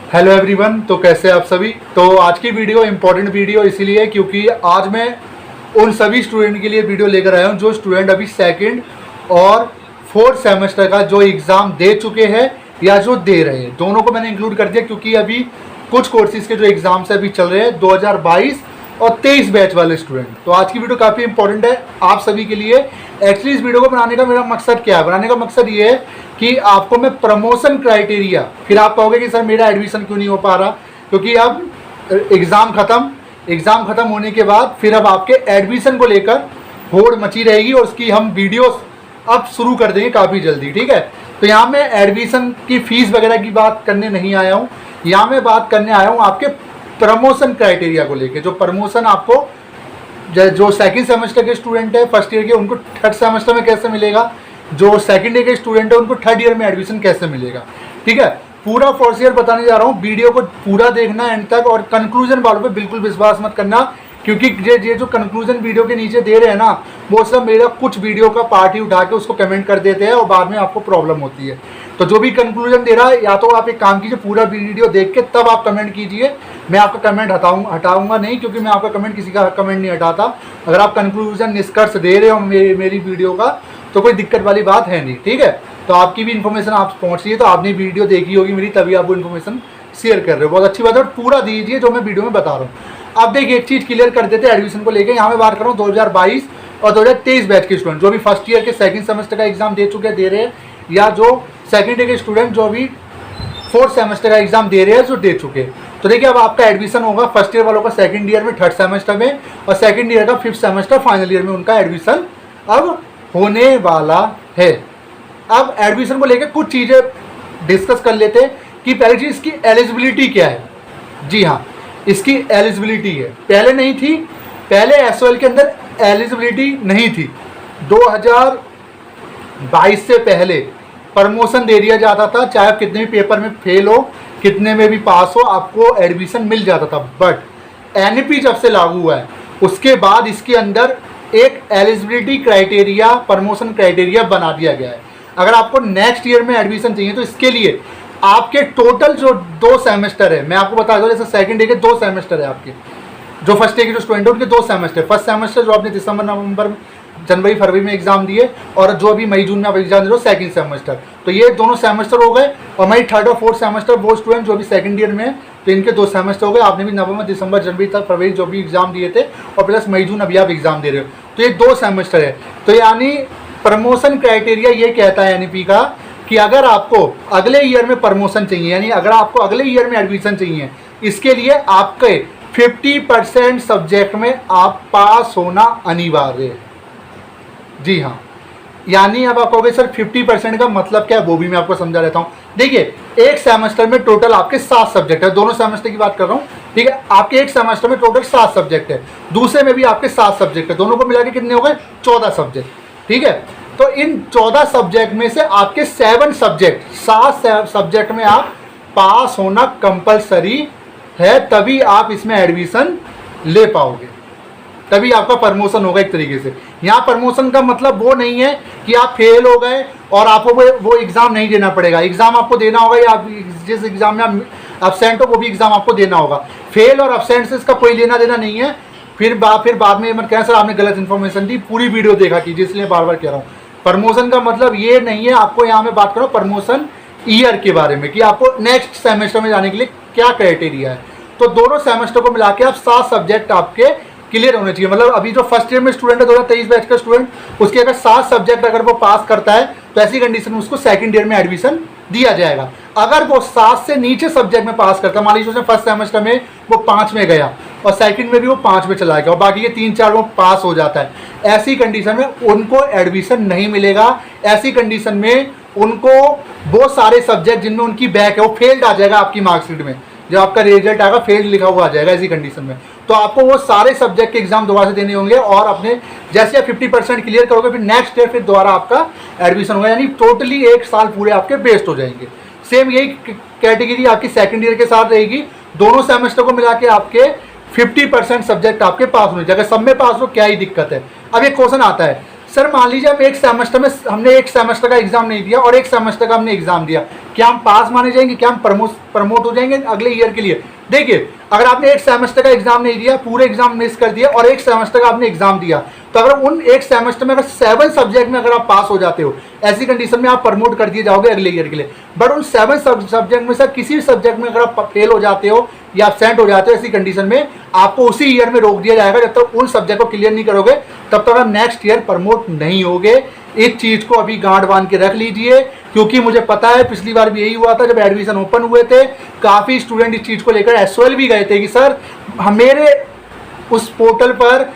Hello everyone. तो कैसे आप सभी। तो आज की वीडियो इंपॉर्टेंट वीडियो इसीलिए क्योंकि आज मैं उन सभी स्टूडेंट के लिए वीडियो लेकर आया हूं जो स्टूडेंट अभी सेकंड और फोर्थ सेमेस्टर का जो एग्ज़ाम दे चुके हैं या जो दे रहे हैं, दोनों को मैंने इंक्लूड कर दिया क्योंकि अभी कुछ कोर्सेज के जो एग्ज़ाम्स अभी चल रहे हैं 2022 और 23 बैच वाले स्टूडेंट। तो आज की वीडियो काफ़ी इंपॉर्टेंट है आप सभी के लिए। एक्चुअली इस वीडियो को बनाने का मेरा मकसद क्या है, बनाने का मकसद ये है कि आपको मैं प्रमोशन क्राइटेरिया, फिर आप कहोगे कि सर मेरा एडमिशन क्यों नहीं हो पा रहा, क्योंकि अब एग्ज़ाम ख़त्म होने के बाद फिर अब आपके एडमिशन को लेकर होड़ मची रहेगी और उसकी हम वीडियोस अब शुरू कर देंगे काफ़ी जल्दी। ठीक है, तो यहाँ मैं एडमिशन की फ़ीस वगैरह की बात करने नहीं आया हूँ, यहाँ मैं बात करने आया हूँ आपके प्रमोशन क्राइटेरिया को लेके। जो प्रमोशन आपको जो सेकंड सेमेस्टर के स्टूडेंट है फर्स्ट ईयर के, उनको थर्ड सेमेस्टर में कैसे मिलेगा, जो सेकंड ईयर के स्टूडेंट है उनको थर्ड ईयर में एडमिशन कैसे मिलेगा। ठीक है, पूरा प्रोसीजर बताने जा रहा हूँ, वीडियो को पूरा देखना एंड तक। और कंक्लूजन वालों पे बिल्कुल विश्वास मत करना क्योंकि ये जो कंक्लूजन वीडियो के नीचे दे रहे हैं ना, वो सब मेरा कुछ वीडियो का पार्ट ही उठा के उसको कमेंट कर देते हैं और बाद में आपको प्रॉब्लम होती है। तो जो भी कंक्लूजन दे रहा है, या तो आप एक काम कीजिए पूरा वीडियो देख के तब आप कमेंट कीजिए। मैं आपका कमेंट हटाऊंगा नहीं, क्योंकि मैं आपका कमेंट, किसी का कमेंट नहीं हटाता। अगर आप कंक्लूजन निष्कर्ष दे रहे हो मेरी वीडियो का तो कोई दिक्कत वाली बात है नहीं। ठीक है, तो आपकी भी इन्फॉर्मेशन आप पहुँच रही है, तो आपने वीडियो देखी होगी मेरी, तभी आप वो इन्फॉर्मेशन शेयर कर रहे हो, बहुत अच्छी बात है। और पूरा दीजिए जो मैं वीडियो में बता रहा हूँ। अब देखिए एक चीज़ क्लियर कर देते हैं एडमिशन को लेके। यहाँ मैं बात कर रहा हूँ 2022 और 2023 बैच के स्टूडेंट जो भी फर्स्ट ईयर के सेकंड सेमेस्टर का एग्जाम दे चुके दे रहे हैं, या जो सेकंड ईयर के स्टूडेंट जो अभी फोर्थ सेमेस्टर का एग्जाम दे रहे हैं जो दे चुके। तो देखिए अब आपका एडमिशन होगा फर्स्ट ईयर वालों का सेकंड ईयर में थर्ड सेमेस्टर में, और सेकंड ईयर का फिफ्थ सेमेस्टर फाइनल ईयर में उनका एडमिशन अब होने वाला है। अब एडमिशन को लेकर कुछ चीज़ें डिस्कस कर लेते हैं कि पहली चीज़ इसकी एलिजिबिलिटी क्या है। जी हाँ, इसकी एलिजिबिलिटी है, पहले नहीं थी, पहले एसओएल के अंदर एलिजिबिलिटी नहीं थी। 2022 से पहले प्रमोशन दे दिया जाता था, चाहे आप कितने भी पेपर में फेल हो, कितने में भी पास हो, आपको एडमिशन मिल जाता था। बट एनईपी जब से लागू हुआ है उसके बाद इसके अंदर एक एलिजिबिलिटी क्राइटेरिया, प्रमोशन क्राइटेरिया बना दिया गया है। अगर आपको नेक्स्ट ईयर में एडमिशन चाहिए तो इसके लिए आपके टोटल जो 2 सेमेस्टर है, मैं आपको बता दूं, जैसे सेकंड ईयर के 2 सेमेस्टर है आपके, जो फर्स्ट ईयर के जो स्टूडेंट है उनके 2 सेमेस्टर। फर्स्ट सेमेस्टर जो आपने दिसंबर नवंबर जनवरी फरवरी में एग्जाम दिए, और जो अभी मई जून में आप एग्जाम दे रहे हो सेकंड सेमेस्टर, तो ये दोनों सेमेस्टर हो गए। और मई थर्ड और फोर्थ सेमेस्टर वो स्टूडेंट जो अभी सेकंड ईयर में है तो इनके 2 सेमेस्टर हो गए। आपने भी नवंबर दिसंबर जनवरी तक फरवरी जो भी एग्जाम दिए थे, और प्लस मई जून अभी आप एग्जाम दे रहे हो, तो ये 2 सेमेस्टर है। तो यानी प्रमोशन क्राइटेरिया ये कहता है एनईपी का कि अगर आपको अगले ईयर में प्रमोशन चाहिए, यानी अगर आपको अगले ईयर में एडमिशन चाहिए, इसके लिए आपके 50% सब्जेक्ट में आप पास होना अनिवार्य है। जी हाँ, यानी अब आप कहोगे सर 50% का मतलब क्या है, वो भी मैं आपको समझा देता हूँ। देखिए एक सेमेस्टर में टोटल आपके 7 सब्जेक्ट है, दोनों सेमेस्टर की बात कर रहा हूँ। ठीक है, आपके एक सेमेस्टर में टोटल 7 सब्जेक्ट है, दूसरे में भी आपके 7 सब्जेक्ट है, दोनों को मिला के कितने हो गए 14 सब्जेक्ट। ठीक है, तो इन 14 सब्जेक्ट में से आपके 7 सब्जेक्ट में आप पास होना कंपलसरी है, तभी आप इसमें एडमिशन ले पाओगे, तभी आपका प्रमोशन होगा एक तरीके से। यहाँ प्रमोशन का मतलब वो नहीं है कि आप फेल हो गए और आपको वो एग्ज़ाम नहीं देना पड़ेगा। एग्ज़ाम आपको देना होगा, या जिस एग्ज़ाम में आप एब्सेंट हो वो भी एग्ज़ाम आपको देना होगा। फेल और एब्सेंट से इसका कोई लेना देना नहीं है। फिर बाद में मत कहना सर आपने गलत इन्फॉर्मेशन दी, पूरी वीडियो देखा कीजिए, इसलिए बार बार कह रहा हूँ। प्रमोशन का मतलब ये नहीं है, आपको यहाँ में बात करो प्रमोशन ईयर के बारे में कि आपको नेक्स्ट सेमेस्टर में जाने के लिए क्या क्राइटेरिया है। तो दोनों सेमेस्टर को मिला के आप 7 सब्जेक्ट आपके क्लियर होने चाहिए। मतलब अभी जो फर्स्ट ईयर में स्टूडेंट है 2023 बैच का स्टूडेंट, उसके अगर 7 सब्जेक्ट अगर वो पास करता है तो ऐसी कंडीशन में उसको सेकंड ईयर में एडमिशन दिया जाएगा। अगर वो 7 से नीचे सब्जेक्ट में पास करता है, मान लीजिए उसने फर्स्ट सेमेस्टर में वो 5 में गया और सेकंड में भी वो 5 में चला गया और बाकी के 3-4 वो पास हो जाता है, ऐसी कंडीशन में उनको एडमिशन नहीं मिलेगा। ऐसी कंडीशन में उनको वो सारे सब्जेक्ट जिनमें उनकी बैक है वो फेल्ड आ जाएगा आपकी मार्कशीट में, जब आपका रिजल्ट आएगा फेल्ड लिखा हुआ आ जाएगा। ऐसी कंडीशन में तो आपको वो सारे सब्जेक्ट के एग्जाम दोबारा से देने होंगे, और अपने जैसे आप 50% क्लियर करोगे फिर नेक्स्ट ईयर फिर दोबारा आपका एडमिशन होगा, यानी टोटली 1 साल पूरे आपके वेस्ट हो जाएंगे। सेम यही कैटेगरी आपकी सेकंड ईयर के साथ रहेगी। दोनों सेमेस्टर को मिला के आपके 50% सब्जेक्ट आपके पास होने चाहिए। अगर सब में पास हो क्या ही दिक्कत है। अब एक क्वेश्चन आता है, सर मान लीजिए हम एक सेमेस्टर में हमने एक सेमेस्टर का एग्जाम नहीं दिया और एक सेमेस्टर का हमने एग्जाम दिया, क्या हम पास माने जाएंगे, क्या हम प्रमोट हो जाएंगे अगले ईयर के लिए? देखिए, अगर आपने एक सेमेस्टर का एग्जाम नहीं दिया, पूरे एग्जाम मिस कर दिया, और एक सेमेस्टर का आपने एग्जाम दिया, तो अगर उन एक सेमेस्टर में अगर 7 सब्जेक्ट में अगर आप पास हो जाते हो, ऐसी कंडीशन में आप प्रमोट कर दिए जाओगे अगले ईयर के लिए। बट उन 7 सब्जेक्ट में से किसी भी सब्जेक्ट में अगर आप फेल हो जाते हो या एब्सेंट हो जाते हो, ऐसी कंडीशन में आपको उसी ईयर में रोक दिया जाएगा। जब तक उन सब्जेक्ट को क्लियर नहीं करोगे तब तक आप नेक्स्ट ईयर प्रमोट नहीं होगे। इस चीज को अभी गांठ बांध के रख लीजिए, क्योंकि मुझे पता है पिछली बार भी यही हुआ था। जब एडमिशन ओपन हुए थे, काफी स्टूडेंट इस चीज को लेकर एसओएल भी गए थे कि सर मेरे उस पोर्टल पर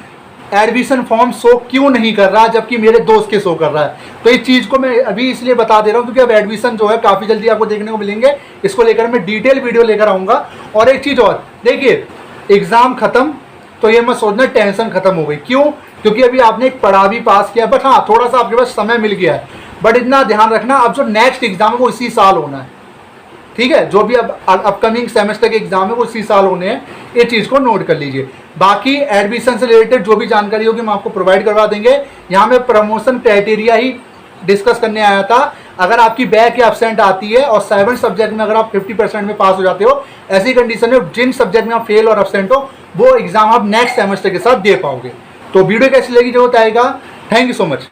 एडमिशन फॉर्म शो क्यों नहीं कर रहा, जबकि मेरे दोस्त के शो कर रहा है। तो इस चीज को मैं अभी इसलिए बता दे रहा हूं क्योंकि अब एडमिशन जो है काफी जल्दी आपको देखने को मिलेंगे। इसको लेकर मैं डिटेल वीडियो लेकर आऊंगा। और एक चीज और, देखिए, एग्जाम खत्म तो ये मत सोचना टेंशन खत्म हो गई। क्यों? क्योंकि अभी आपने एक पढ़ा भी पास किया, बट हाँ थोड़ा सा आपके पास समय मिल गया है। बट इतना ध्यान रखना, अब जो नेक्स्ट एग्जाम है वो इसी साल होना है, ठीक है? जो भी अब अपकमिंग सेमेस्टर के एग्जाम है वो इसी साल होने हैं, ये चीज को नोट कर लीजिए। बाकी एडमिशन से रिलेटेड जो भी जानकारी होगी हम आपको प्रोवाइड करवा देंगे। यहाँ में प्रमोशन क्राइटेरिया ही डिस्कस करने आया था। अगर आपकी बैक या एब्सेंट आती है और 7 सब्जेक्ट में अगर आप 50% में पास हो जाते हो, ऐसी कंडीशन में जिन सब्जेक्ट में आप फेल और एब्सेंट हो वो एग्जाम आप नेक्स्ट सेमेस्टर के साथ दे पाओगे। तो वीडियो कैसी लगी जो बताएगा। Thank you so much.